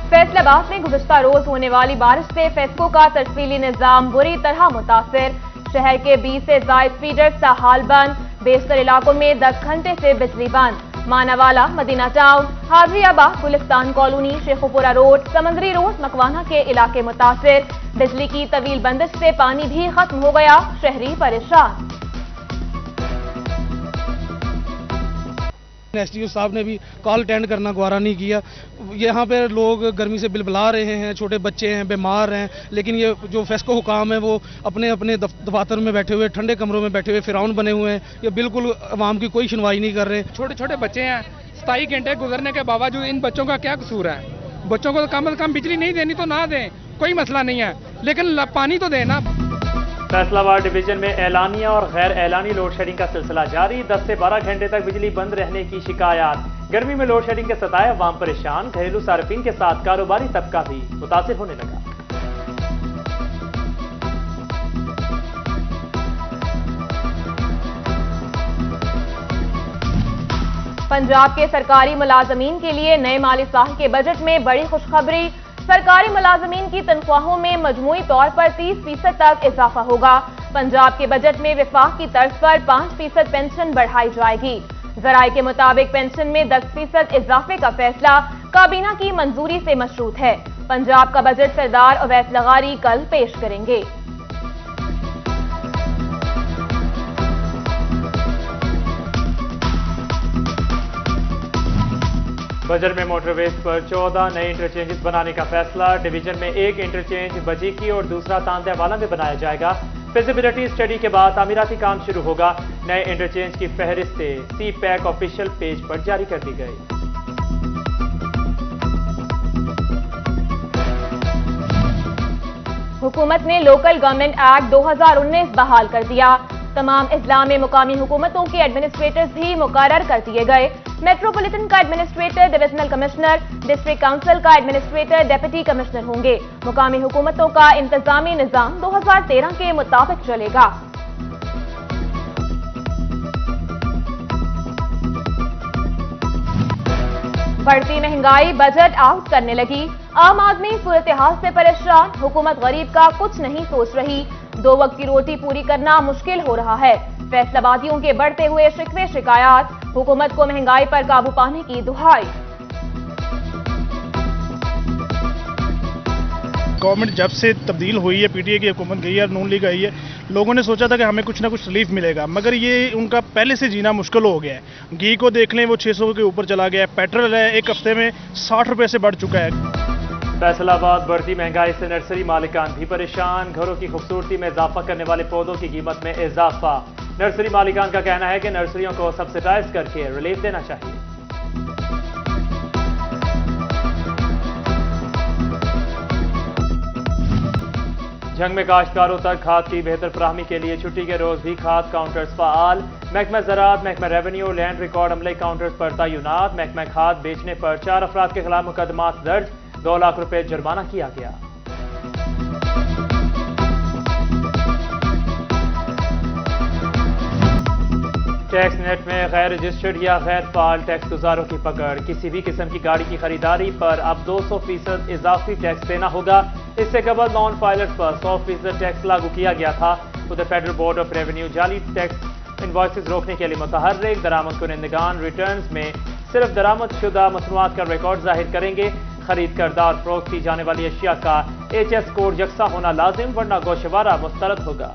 फैसलाबाद में गुज़िश्ता रोज होने वाली बारिश से फेस्को का तफसीली निजाम बुरी तरह मुतासिर। शहर के 20 से जायद फीडर्स का हाल बंद। बेशतर इलाकों में 10 घंटे से बिजली बंद। मानावाला, मदीना टाउन, हाजियाबा, Gulistan colony, Sheikhupura road, Samundri road, Makwana के इलाके मुतासिर। बिजली की तवील बंदिश से पानी भी खत्म हो गया, शहरी परेशान। एसडीओ साहब ने भी कॉल अटेंड करना गवारा नहीं किया। यहाँ पे लोग गर्मी से बिलबिला रहे हैं, छोटे बच्चे हैं, बीमार हैं, लेकिन ये जो फेस्को हुकाम है वो अपने अपने दफातर में बैठे हुए, ठंडे कमरों में बैठे हुए फिरौन बने हुए हैं। ये बिल्कुल आवाम की कोई सुनवाई नहीं कर रहे। छोटे छोटे बच्चे हैं, 27 घंटे गुजरने के बावजूद इन बच्चों का क्या कसूर है? बच्चों को कम से कम बिजली नहीं देनी तो ना दें, कोई मसला नहीं है, लेकिन पानी तो देना। फैसलाबाद डिवीजन में एलानिया और गैर एलानी लोड शेडिंग का सिलसिला जारी। 10 से 12 घंटे तक बिजली बंद रहने की शिकायत। गर्मी में लोड शेडिंग के सताए अवाम परेशान। घरेलू सार्फिन के साथ कारोबारी तबका भी मुतासिर होने लगा। पंजाब के सरकारी मुलाजमीन के लिए नए माली साल के बजट में बड़ी खुशखबरी। सरकारी मुलाजमीन की तनख्वाहों में मजमूई तौर पर 30% तक इजाफा होगा। पंजाब के बजट में विफाक की तर्ज पर 5% पेंशन बढ़ाई जाएगी। जराये के मुताबिक पेंशन में 10% इजाफे का फैसला काबीना की मंजूरी से मशरूत है। पंजाब का बजट सरदार अवैस लगारी कल पेश करेंगे। बजट में मोटरवेज पर 14 नए इंटरचेंजेस बनाने का फैसला। डिवीजन में एक इंटरचेंज बजीकी और दूसरा तांदेवाला में बनाया जाएगा। फिजिबिलिटी स्टडी के बाद तामीराती काम शुरू होगा। नए इंटरचेंज की फहरिस्तें सी पैक ऑफिशियल पेज पर जारी कर दी गई। हुकूमत ने लोकल गवर्नमेंट एक्ट 2019 बहाल कर दिया। तमाम अजला में मुकामी हुकूमतों के एडमिनिस्ट्रेटर्स भी मुकर्रर कर दिए गए। मेट्रोपॉलिटन का administrator divisional commissioner, district council का एडमिनिस्ट्रेटर डिप्टी कमिश्नर होंगे। मुकामी हुकूमतों का इंतजामी निजाम 2013 के मुताबिक चलेगा। बढ़ती महंगाई बजट आउट करने लगी। आम आदमी सूरत हाल से परेशान। हुकूमत गरीब का कुछ नहीं सोच रही। 2 वक्त की रोटी पूरी करना मुश्किल हो रहा है। फैसलाबादियों के बढ़ते हुए शिकवे शिकायत। हुकूमत को महंगाई पर काबू पाने की दुहाई। गवर्नमेंट जब से तब्दील हुई है, पीटीए की हुकूमत गई है, नून लीग आई है, लोगों ने सोचा था कि हमें कुछ ना कुछ रिलीफ मिलेगा, मगर ये उनका पहले से जीना मुश्किल हो गया है। घी को देख लें, वो 600 के ऊपर चला गया है। पेट्रोल है, एक हफ्ते में 60 रुपए से बढ़ चुका है। फैसलाबाद बढ़ती महंगाई से नर्सरी मालिकान भी परेशान। घरों की खूबसूरती में इजाफा करने वाले पौधों की कीमत में इजाफा। नर्सरी मालिकान का कहना है कि नर्सरियों को सब्सिडाइज करके रिलीफ देना चाहिए। जंग में काश्तकारों तक खाद की बेहतर फराहमी के लिए छुट्टी के रोज भी खाद काउंटर्स फाल। महकमा ज़राअत, महकमा रेवेन्यू, लैंड रिकॉर्ड अमले काउंटर्स पर तैनात। महकमा खाद बेचने पर 4 अफराद के खिलाफ मुकदमात दर्ज। 2 लाख रुपए जुर्माना किया गया। टैक्स नेट में गैर रजिस्टर्ड या गैर फाल टैक्स गुजारों की पकड़। किसी भी किस्म की गाड़ी की खरीदारी पर अब 200% इजाफी टैक्स देना होगा। इससे कबल नॉन फाइलर्स पर 100% टैक्स लागू किया गया था। उधर फेडरल बोर्ड ऑफ रेवेन्यू जाली टैक्स इनवॉइसेस रोकने के लिए मुतहर्रिक। दरामद कुनिंदगान रिटर्न्स में सिर्फ दरामद शुदा मसनूआत का रिकॉर्ड जाहिर करेंगे। खरीद करदा और फरोख्त की जाने वाली अशिया का HS कोड यकसा होना लाजिम, वरना गोशवारा मुस्तरद होगा।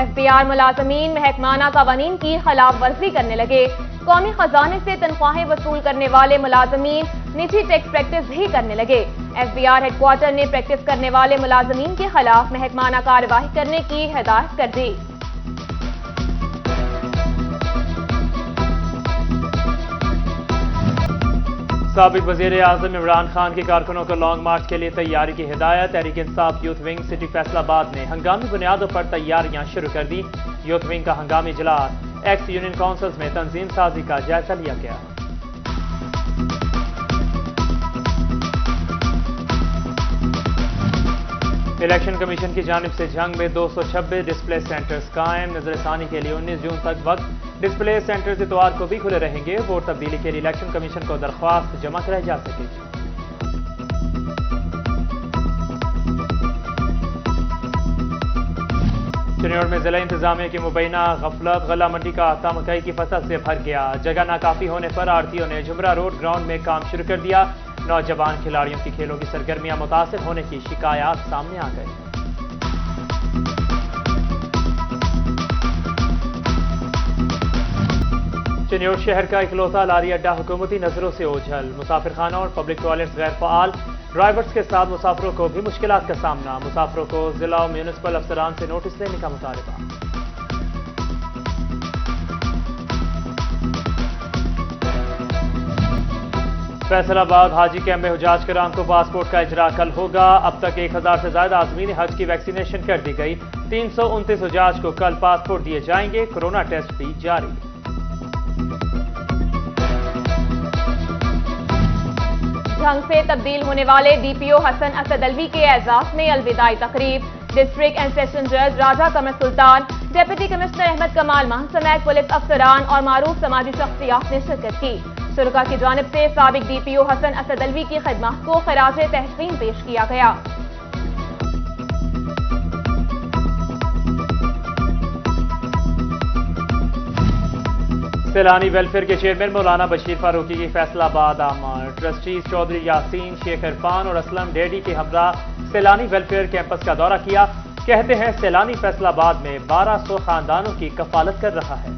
FBR मुलाजमीन महकमाना कवानीन की खिलाफ वर्जी करने लगे। कौमी खजाने से तनख्वाहें वसूल करने वाले मुलाजमीन निजी टैक्स प्रैक्टिस भी करने लगे। FBR हेडक्वार्टर ने प्रैक्टिस करने वाले मुलाजमीन के खिलाफ महकमाना कार्रवाई करने की हिदायत कर दी। साबिक वजीर आजम इमरान खान के कारकुनों को लॉन्ग मार्च के लिए तैयारी की हिदायत। Tehreek Insaf youth wing city Faisalabad ने हंगामी बुनियादों पर तैयारियां शुरू कर दी। यूथ विंग का हंगामी इजलास एक्स यूनियन काउंसिल्स में तंजीम साजी का जायजा लिया गया। الیکشن کمیشن کی جانب سے جھنگ میں 226 ڈسپلے سینٹرز قائم، نظر ثانی کے لیے 19 جون تک وقت۔ ڈسپلے سینٹرز اتوار کو بھی کھلے رہیں گے۔ ووٹ تبدیلی کے لیے الیکشن کمیشن کو درخواست جمع کرائی جا سکے گی۔ چنیوڑ میں ضلع انتظامیہ کی مبینہ غفلت، غلہ منڈی کا احاطہ مکئی کی فصل سے بھر گیا۔ جگہ ناکافی ہونے پر آڑھتیوں نے جھمرا روڈ گراؤنڈ میں کام شروع کر دیا۔ نوجوان کھلاڑیوں کی کھیلوں کی سرگرمیاں متاثر ہونے کی شکایات سامنے آ گئی۔ چنیوڑ شہر کا اکلوتا لاری اڈا حکومتی نظروں سے اوجھل، مسافر خانوں اور پبلک ٹوائلٹس غیر فعال، ڈرائیورز کے ساتھ مسافروں کو بھی مشکلات کا سامنا۔ مسافروں کو ضلع و میونسپل افسران سے نوٹس دینے کا مطالبہ۔ فیصل آباد حاجی کیمپ میں حجاج کرام کو پاسپورٹ کا اجراء کل ہوگا۔ اب تک 1000 سے زائد عازمین حج کی ویکسینیشن کر دی گئی۔ 329 حجاج کو کل پاسپورٹ دیے جائیں گے۔ کورونا ٹیسٹ بھی جاری۔ جھنگ سے تبدیل ہونے والے ڈی پی او حسن اسدالوی کے اعزاز میں الوداعی تقریب۔ ڈسٹرکٹ اینڈ سیشن جج راجہ قمر سلطان، ڈپٹی کمشنر احمد کمال مان سمیت پولیس افسران اور معروف سماجی شخصیات نے شرکت کی۔ شرکاء کی جانب سے سابق ڈی پی او حسن اسدالوی کی خدمات کو خراج تحسین پیش کیا گیا۔ سیلانی ویلفیئر کے چیئرمین مولانا بشیر فاروقی کی فیصل آباد آمد۔ ٹرسٹیز چودھری یاسین، شیخ عرفان اور اسلم ڈیڈی کے ہمراہ سیلانی ویلفیئر کیمپس کا دورہ کیا۔ کہتے ہیں سیلانی فیصل آباد میں 1200 خاندانوں کی کفالت کر رہا ہے۔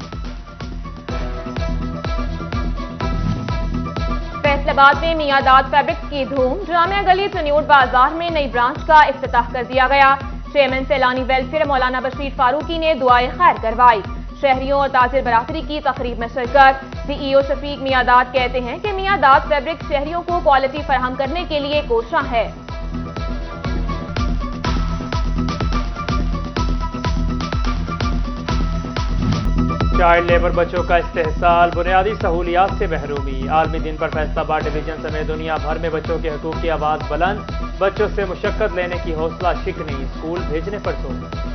فیصل آباد میں میاں داد فیبرکس کی دھوم، جامعہ گلی چنیوڑ بازار میں نئی برانچ کا افتتاح کر دیا گیا۔ چیئرمین سیلانی ویلفیئر مولانا بشیر فاروقی نے دعائے خیر کروائی۔ شہریوں اور تاجر برادری کی تقریب میں شرکت۔ سی ای او شفیق میاں داد کہتے ہیں کہ میاں داد فیبرکس شہریوں کو کوالٹی فراہم کرنے کے لیے کوشاں ہے۔ چائلڈ لیبر بچوں کا استحصال، بنیادی سہولیات سے محرومی۔ عالمی دن پر فیصل آباد ڈویژن سمیت دنیا بھر میں بچوں کے حقوق کی آواز بلند، بچوں سے مشقت لینے کی حوصلہ شکنی، اسکول بھیجنے پر زور۔